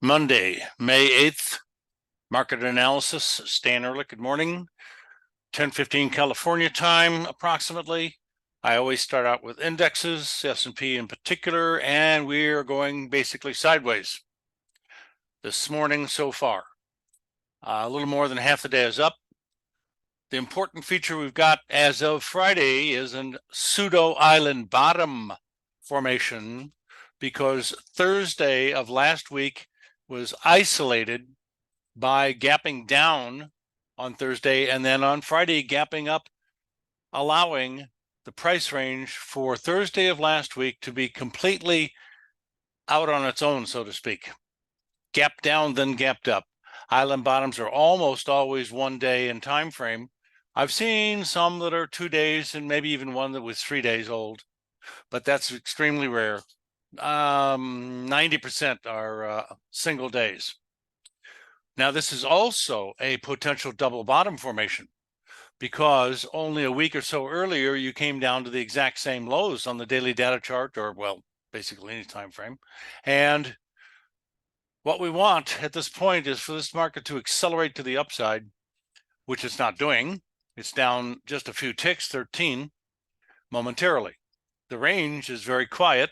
Monday, May 8th, market analysis. Stan Ehrlich, good morning. 10:15 California time, approximately. I always start out with indexes, S&P in particular, and we are going basically sideways this morning so far. A little more than half the day is up. The important feature we've got as of Friday is a pseudo island bottom formation, because Thursday of last week was isolated by gapping down on Thursday, and then on Friday gapping up, allowing the price range for Thursday of last week to be completely out on its own, so to speak. Gap down, then gapped up. Island bottoms are almost always 1 day in time frame. I've seen some that are 2 days and maybe even one that was 3 days old, but that's extremely rare. 90% are single days. Now, this is also a potential double bottom formation, because only a week or so earlier you came down to the exact same lows on the daily data chart, or well, basically any time frame. And what we want at this point is for this market to accelerate to the upside, which it's not doing. It's down just a few ticks, 13 momentarily. The range is very quiet.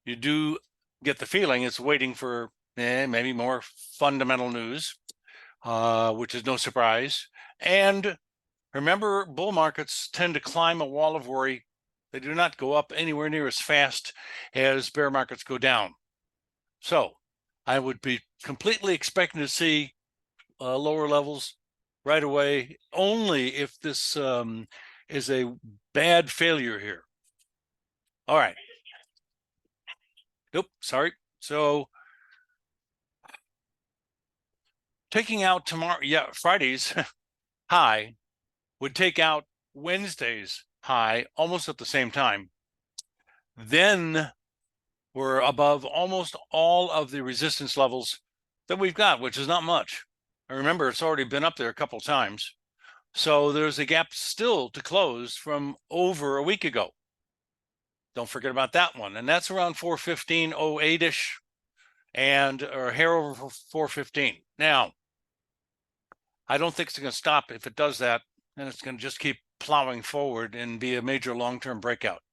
You do get the feeling it's waiting for maybe more fundamental news, which is no surprise. And remember, bull markets tend to climb a wall of worry. They do not go up anywhere near as fast as bear markets go down. So I would be completely expecting to see lower levels right away, only if this is a bad failure here. All right. Nope, sorry. So taking out tomorrow, Friday's high would take out Wednesday's high almost at the same time. Then we're above almost all of the resistance levels that we've got, which is not much. And remember, it's already been up there a couple times. So there's a gap still to close from over a week ago. Don't forget about that one. And that's around 415.08-ish, and or hair over 415. Now, I don't think it's going to stop. If it does that, then it's going to just keep plowing forward and be a major long-term breakout.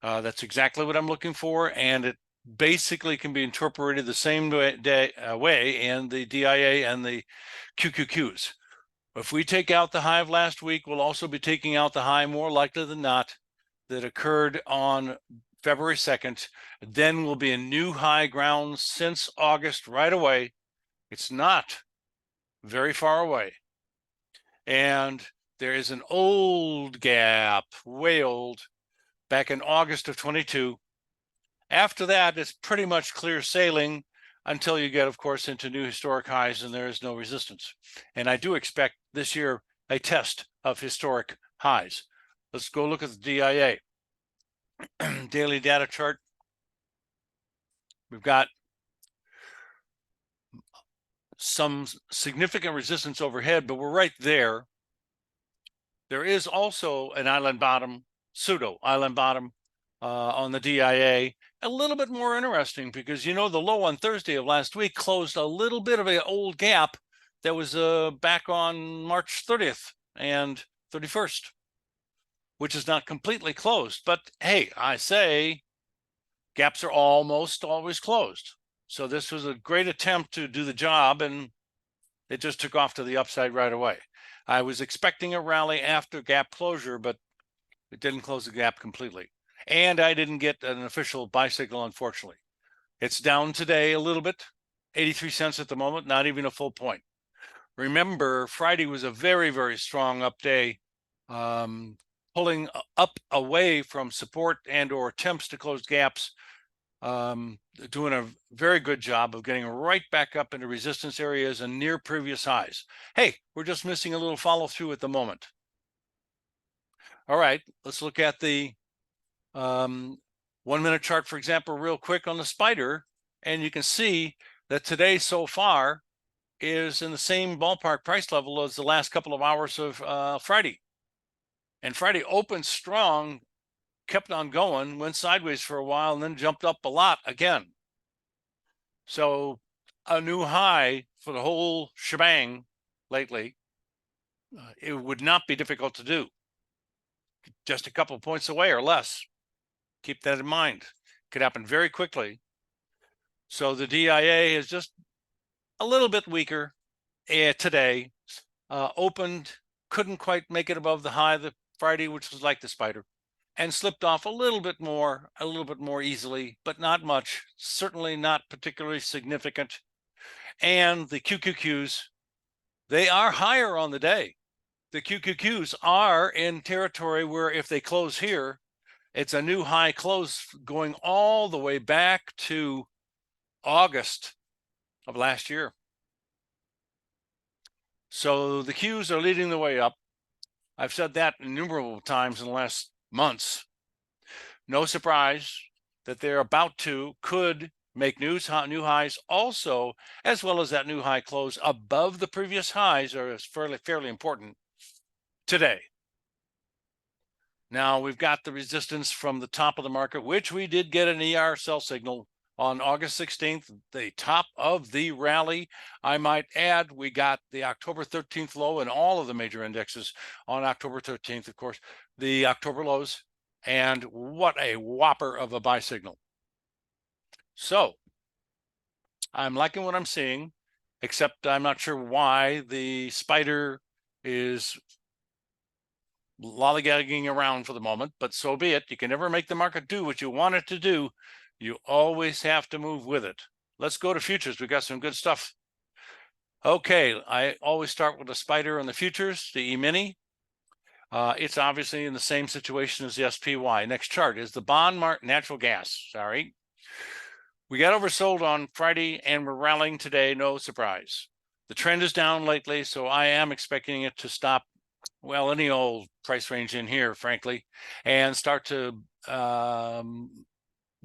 That's exactly what I'm looking for, and it basically can be interpreted the same way in the DIA and the QQQs. If we take out the high of last week, we'll also be taking out the high, more likely than not, that occurred on February 2nd. Then will be a new high ground since August right away. It's not very far away. And there is an old gap, way old, back in August of 22. After that, it's pretty much clear sailing until you get, of course, into new historic highs and there is no resistance. And I do expect this year a test of historic highs. Let's go look at the DIA. Daily data chart. We've got some significant resistance overhead, but we're right there. There is also an island bottom, pseudo island bottom on the DIA. A little bit more interesting because, the low on Thursday of last week closed a little bit of an old gap that was back on March 30th and 31st, which is not completely closed. But hey, I say gaps are almost always closed. So this was a great attempt to do the job, and it just took off to the upside right away. I was expecting a rally after gap closure, but it didn't close the gap completely. And I didn't get an official buy signal, unfortunately. It's down today a little bit, 83 cents at the moment, not even a full point. Remember, Friday was a very, very strong up day, pulling up away from support and or attempts to close gaps, doing a very good job of getting right back up into resistance areas and near previous highs. Hey, we're just missing a little follow through at the moment. All right, let's look at the 1 minute chart, for example, real quick on the spider. And you can see that today so far is in the same ballpark price level as the last couple of hours of Friday. And Friday opened strong, kept on going, went sideways for a while, and then jumped up a lot again. So a new high for the whole shebang lately, it would not be difficult to do. Just a couple of points away or less. Keep that in mind. Could happen very quickly. So the DIA is just a little bit weaker today. Opened, couldn't quite make it above the high the Friday, which was like the spider, and slipped off a little bit more easily, but not much. Certainly not particularly significant. And the QQQs, they are higher on the day. The QQQs are in territory where if they close here, it's a new high close going all the way back to August of last year. So the Qs are leading the way up. I've said that innumerable times in the last months. No surprise that they're about to, could make new highs also, as well as that new high close above the previous highs are fairly important today. Now we've got the resistance from the top of the market, which we did get an ER sell signal on August 16th, the top of the rally. I might add, we got the October 13th low in all of the major indexes on October 13th, of course, the October lows, and what a whopper of a buy signal. So I'm liking what I'm seeing, except I'm not sure why the spider is lollygagging around for the moment, but so be it. You can never make the market do what you want it to do. You always have to move with it. Let's go to futures. We got some good stuff. Okay, I always start with the spider on the futures, the E-mini. It's obviously in the same situation as the SPY. Next chart is the bond market, natural gas, sorry. We got oversold on Friday and we're rallying today, no surprise. The trend is down lately, so I am expecting it to stop, well, any old price range in here, frankly, and start to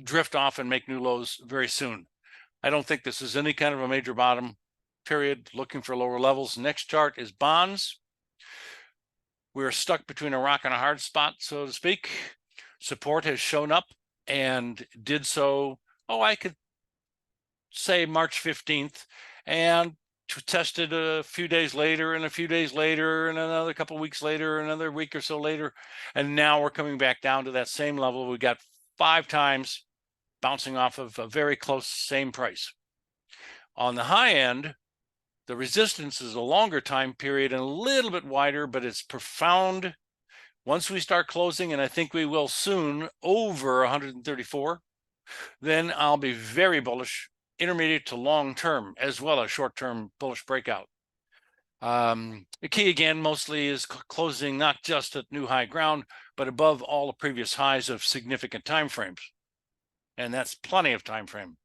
drift off and make new lows very soon. I don't think this is any kind of a major bottom, period, looking for lower levels. Next chart is bonds. We're stuck between a rock and a hard spot, so to speak. Support has shown up and did so, I could say March 15th, and tested a few days later and a few days later and another couple of weeks later, another week or so later, and now we're coming back down to that same level. We got 5 times bouncing off of a very close same price. On the high end, the resistance is a longer time period and a little bit wider, but it's profound. Once we start closing, and I think we will soon, over 134, then I'll be very bullish, intermediate to long term, as well as short term bullish breakout. The key again mostly is closing not just at new high ground, but above all the previous highs of significant time frames. And that's plenty of time frame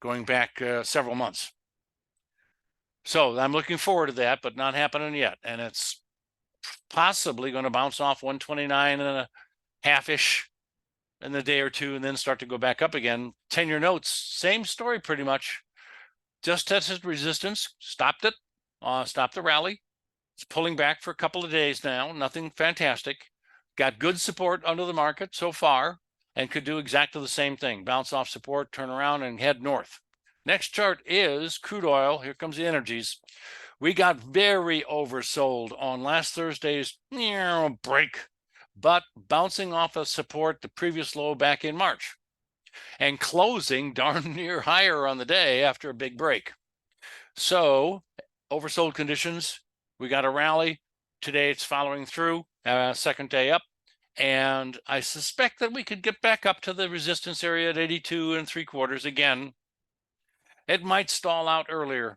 going back several months. So I'm looking forward to that, but not happening yet. And it's possibly going to bounce off 129 and a half-ish in a day or two, and then start to go back up again. 10-year notes, same story pretty much. Just tested resistance, stopped it, stopped the rally. It's pulling back for a couple of days now, nothing fantastic. Got good support under the market so far, and could do exactly the same thing. Bounce off support, turn around, and head north. Next chart is crude oil. Here comes the energies. We got very oversold on last Thursday's break, but bouncing off of support, the previous low back in March, and closing darn near higher on the day after a big break. So oversold conditions, we got a rally. Today it's following through, second day up. And I suspect that we could get back up to the resistance area at 82 3/4 again. It might stall out earlier.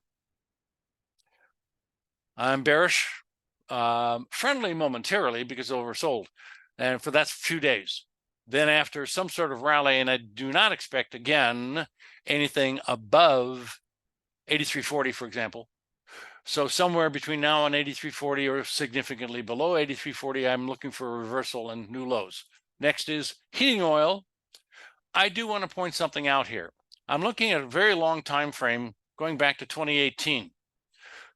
I'm bearish, friendly momentarily because oversold, and for that few days. Then after some sort of rally, and I do not expect again anything above 83.40, for example. So somewhere between now and 83.40 or significantly below 83.40, I'm looking for a reversal and new lows. Next is heating oil. I do want to point something out here. I'm looking at a very long time frame going back to 2018.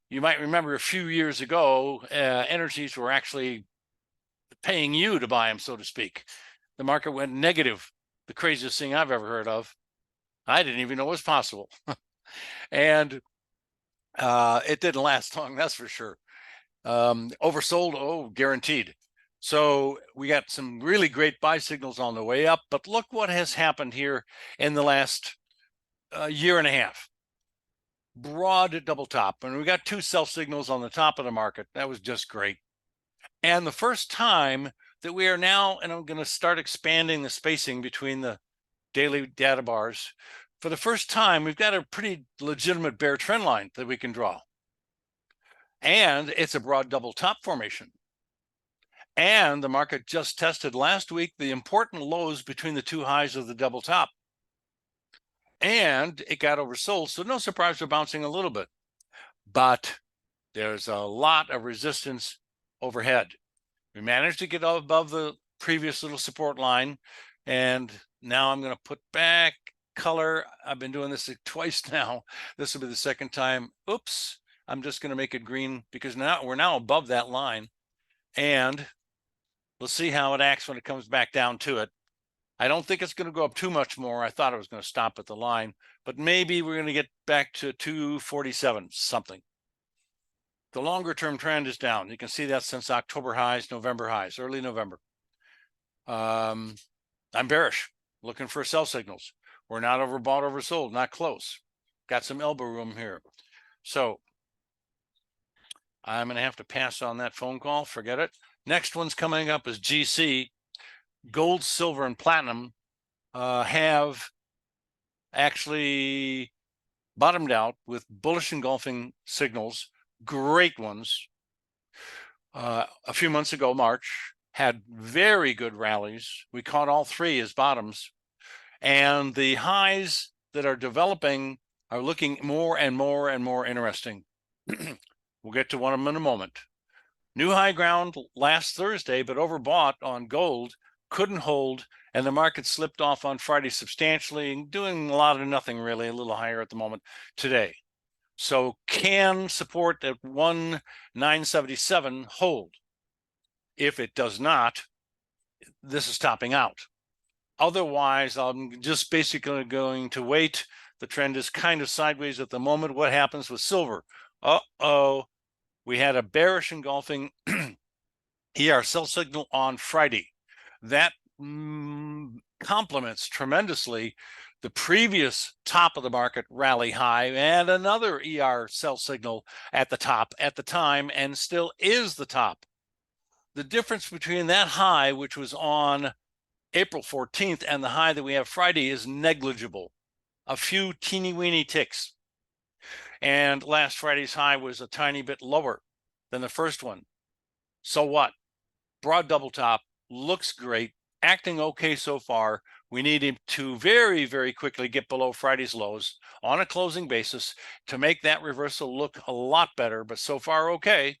You might remember a few years ago, energies were actually paying you to buy them, so to speak. The market went negative, the craziest thing I've ever heard of. I didn't even know it was possible. And it didn't last long, that's for sure. Oversold, oh, guaranteed. So we got some really great buy signals on the way up, but look what has happened here in the last year and a half. Broad double top, and we got two sell signals on the top of the market. That was just great. And the first time that we are now, and I'm going to start expanding the spacing between the daily data bars. For the first time, we've got a pretty legitimate bear trend line that we can draw. And it's a broad double top formation. And the market just tested last week the important lows between the two highs of the double top. And it got oversold, so no surprise we're bouncing a little bit. But there's a lot of resistance overhead. We managed to get above the previous little support line, and now I'm going to put back color. I've been doing this twice now. This will be the second time. Oops, I'm just going to make it green because now we're now above that line, and let's see how it acts when it comes back down to it. I don't think it's going to go up too much more. I thought it was going to stop at the line, but maybe we're going to get back to 247 something. The longer term trend is down. You can see that since October highs, November highs, early November. I'm bearish, looking for sell signals. We're not overbought, oversold, not close. Got some elbow room here. So I'm going to have to pass on that phone call. Forget it. Next one's coming up is GC. Gold, silver, and platinum have actually bottomed out with bullish engulfing signals. Great ones. A few months ago, March, had very good rallies. We caught all three as bottoms. And the highs that are developing are looking more and more and more interesting. We'll get to one of them in a moment. New high ground last Thursday, but overbought on gold, couldn't hold, and the market slipped off on Friday substantially, doing a lot of nothing really, a little higher at the moment today. So can support at 1,977 hold? If it does not, this is topping out. Otherwise, I'm just basically going to wait. The trend is kind of sideways at the moment. What happens with silver? Uh-oh, we had a bearish engulfing ER sell signal on Friday. That complements tremendously the previous top of the market rally high and another ER sell signal at the top at the time, and still is the top. The difference between that high, which was on April 14th, and the high that we have Friday is negligible. A few teeny weeny ticks. And last Friday's high was a tiny bit lower than the first one. So what? Broad double top, looks great, acting okay so far. We need him to very, very quickly get below Friday's lows on a closing basis to make that reversal look a lot better, but so far okay.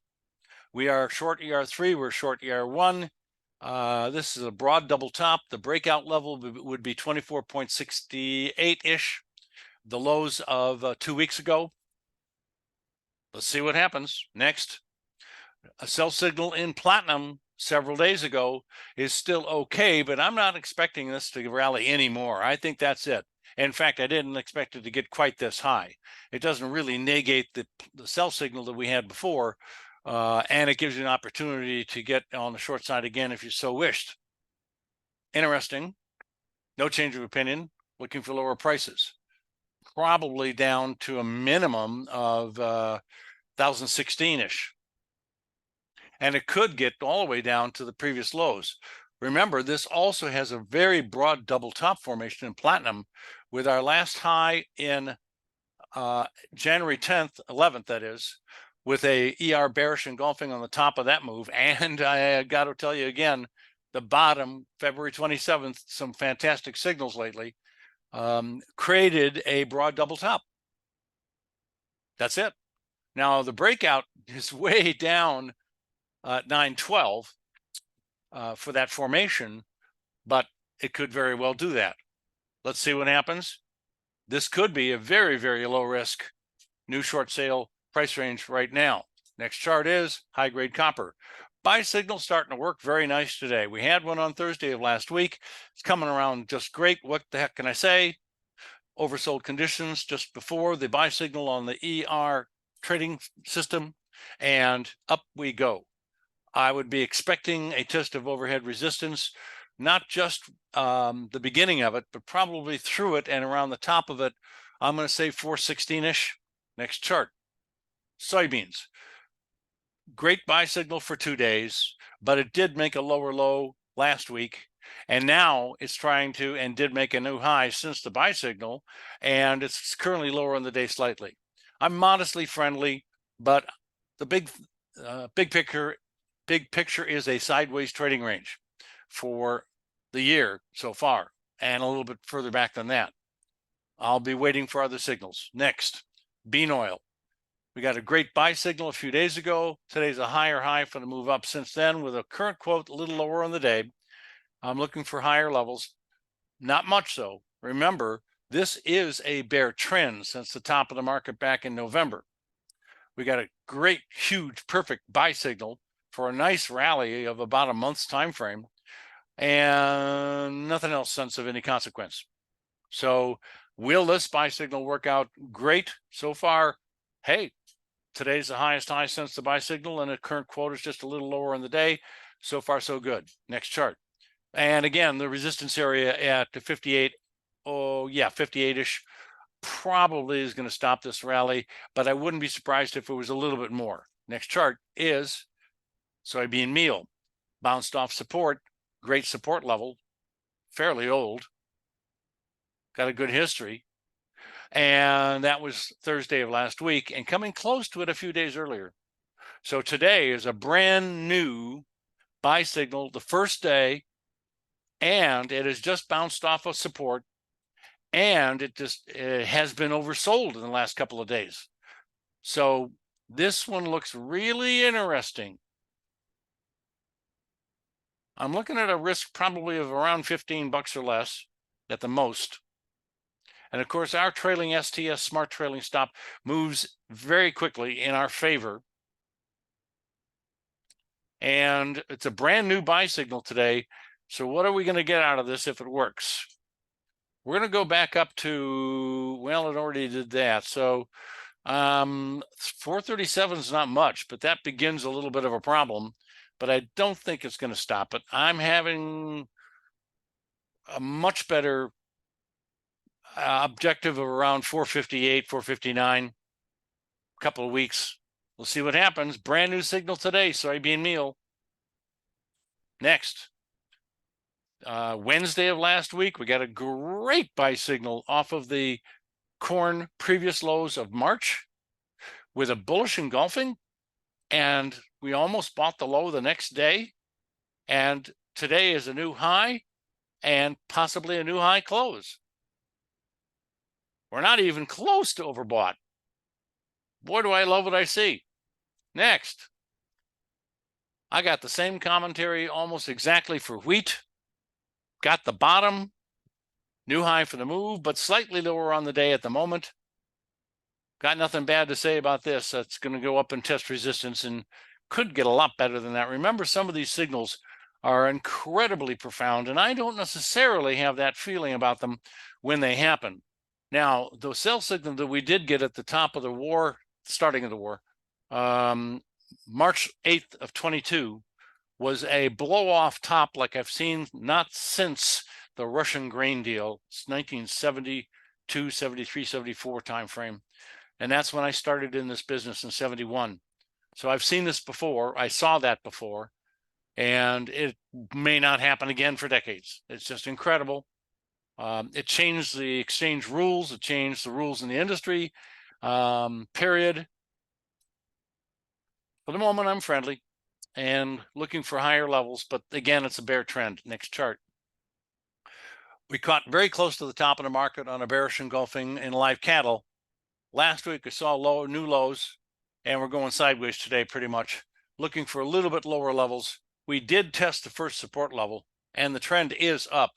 We are short ER3, we're short ER1. This is a broad double top. The breakout level would be 24.68-ish, the lows of 2 weeks ago. Let's see what happens. Next, a sell signal in platinum several days ago is still okay, but I'm not expecting this to rally anymore. I think that's it. In fact, I didn't expect it to get quite this high. It doesn't really negate the sell signal that we had before, and it gives you an opportunity to get on the short side again if you so wished. Interesting. No change of opinion. Looking for lower prices. Probably down to a minimum of 1,016-ish. And it could get all the way down to the previous lows. Remember, this also has a very broad double top formation in platinum, with our last high in January 10th, 11th, that is, with a ER bearish engulfing on the top of that move. And I got to tell you again, the bottom, February 27th, some fantastic signals lately, created a broad double top. That's it. Now, the breakout is way down 912 for that formation, but it could very well do that. Let's see what happens. This could be a very, very low risk new short sale price range right now. Next chart is high grade copper. Buy signal starting to work very nice today. We had one on Thursday of last week. It's coming around just great. What the heck can I say? oversold conditions just before the buy signal on the ER trading system, and up we go. I would be expecting a test of overhead resistance, not just the beginning of it, but probably through it and around the top of it. I'm going to say 416-ish. Next chart. Soybeans. Great buy signal for 2 days, but it did make a lower low last week. And now it's trying to, and did make a new high since the buy signal, and it's currently lower on the day slightly. I'm modestly friendly, but the big picture is a sideways trading range for the year so far, and a little bit further back than that. I'll be waiting for other signals. Next, bean oil. We got a great buy signal a few days ago. Today's a higher high for the move up since then, with a current quote a little lower on the day. I'm looking for higher levels. Not much though. Remember, this is a bear trend since the top of the market back in November. We got a great, huge, perfect buy signal for a nice rally of about a month's time frame, and nothing else since of any consequence. So will this buy signal work out? Great so far. Hey, today's the highest high since the buy signal, and the current quote is just a little lower in the day. So far, so good. Next chart. And again, the resistance area at the 58, 58-ish, probably is going to stop this rally, but I wouldn't be surprised if it was a little bit more. Next chart is soybean meal. Bounced off support, great support level, fairly old, got a good history. And that was Thursday of last week, and coming close to it a few days earlier. So today is a brand new buy signal, the first day, and it has just bounced off of support, and it has been oversold in the last couple of days. So this one looks really interesting. I'm looking at a risk probably of around 15 bucks or less at the most. And of course, our trailing STS smart trailing stop moves very quickly in our favor. And it's a brand new buy signal today. So what are we going to get out of this if it works? We're going to go back up to, well, it already did that. So 437 is not much, but that begins a little bit of a problem. But I don't think it's going to stop it. I'm having a much better objective of around 458, 459, a couple of weeks. We'll see what happens. Brand new signal today, soybean meal. Next, Wednesday of last week, we got a great buy signal off of the corn previous lows of March with a bullish engulfing, and we almost bought the low the next day. And today is a new high and possibly a new high close. We're not even close to overbought. Boy, do I love what I see. Next, I got the same commentary almost exactly for wheat. Got the bottom, new high for the move, but slightly lower on the day at the moment. Got nothing bad to say about this. That's going to go up and test resistance and could get a lot better than that. Remember, some of these signals are incredibly profound, and I don't necessarily have that feeling about them when they happen. Now, the sell signal that we did get at the top of the war, starting of the war, March 8th of 22, was a blow-off top like I've seen not since the Russian grain deal. It's 1972, 73, 74 timeframe. And that's when I started in this business in 71. So I've seen this before. I saw that before. And it may not happen again for decades. It's just incredible. It changed the exchange rules. It changed the rules in the industry, period. For the moment, I'm friendly and looking for higher levels. But again, it's a bear trend. Next chart. We caught very close to the top of the market on a bearish engulfing in live cattle. Last week, we saw new lows, and we're going sideways today pretty much, looking for a little bit lower levels. We did test the first support level, and the trend is up.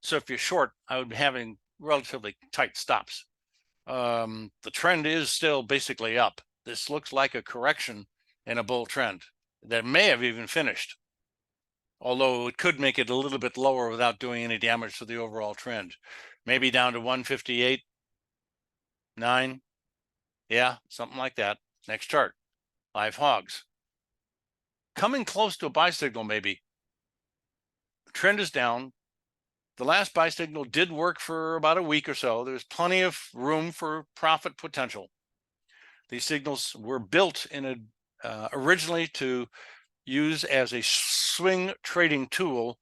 So if you're short, I would be having relatively tight stops. The trend is still basically up. This looks like a correction in a bull trend that may have even finished, although it could make it a little bit lower without doing any damage to the overall trend. maybe down to 158.9. Yeah, something like that. Next chart, live hogs. Coming close to a buy signal, maybe. Trend is down. The last buy signal did work for about a week or so. There's plenty of room for profit potential. These signals were built originally to use as a swing trading tool,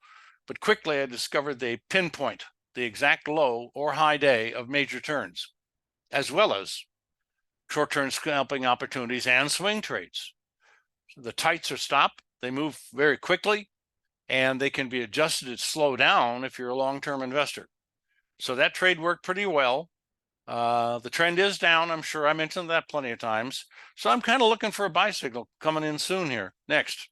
but quickly I discovered they pinpoint the exact low or high day of major turns, as well as short-term scalping opportunities and swing trades. The tights are stopped. They move very quickly, and they can be adjusted to slow down if you're a long-term investor. So that trade worked pretty well. The trend is down. I'm sure I mentioned that plenty of times. So I'm kind of looking for a buy signal coming in soon here. Next,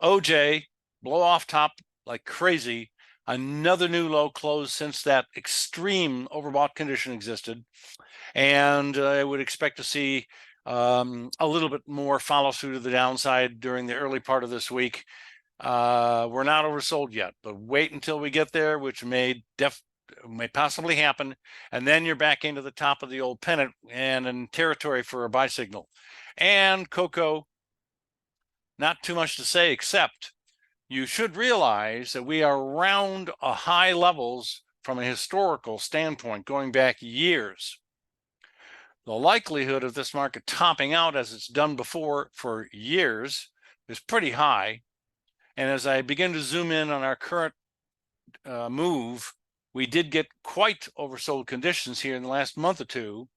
OJ, blow off top like crazy. Another new low close since that extreme overbought condition existed. And I would expect to see a little bit more follow through to the downside during the early part of this week. We're not oversold yet, but wait until we get there, which may possibly happen, and then you're back into the top of the old pennant and in territory for a buy signal. And cocoa, not too much to say, except you should realize that we are around a high levels from a historical standpoint going back years. The likelihood of this market topping out as it's done before for years is pretty high. And as I begin to zoom in on our current move, we did get quite oversold conditions here in the last month or two.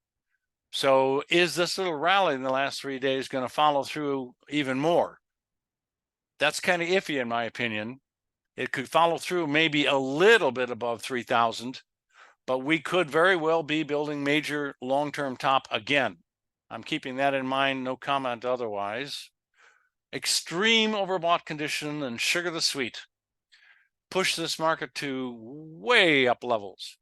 So is this little rally in the last 3 days going to follow through even more? That's kind of iffy in my opinion. It could follow through maybe a little bit above 3,000, but we could very well be building major long-term top again. I'm keeping that in mind, no comment otherwise. Extreme overbought condition and sugar the sweet push this market to way up levels.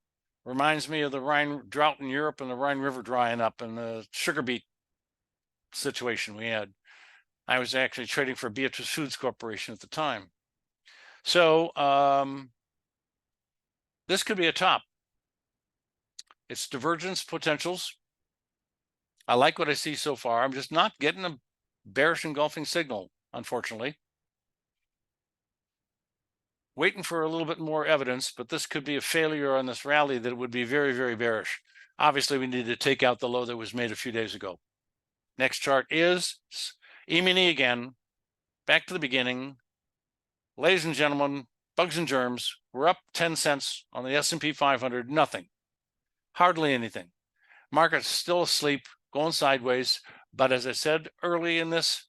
Reminds me of the Rhine drought in Europe and the Rhine River drying up and the sugar beet situation we had. I was actually trading for Beatrice Foods Corporation at the time. So this could be a top. It's divergence potentials. I like what I see so far. I'm just not getting a bearish engulfing signal, unfortunately. Waiting for a little bit more evidence, but this could be a failure on this rally that would be very, very bearish. Obviously, we need to take out the low that was made a few days ago. Next chart is E-mini again. Back to the beginning. Ladies and gentlemen, bugs and germs, we're up 10 cents on the S&P 500, nothing. Hardly anything. Market's still asleep, going sideways. But as I said early in this,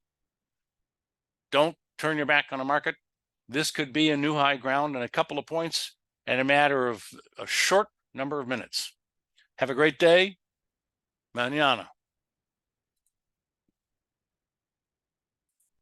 don't turn your back on a market. This could be a new high ground in a couple of points in a matter of a short number of minutes. Have a great day. Mañana.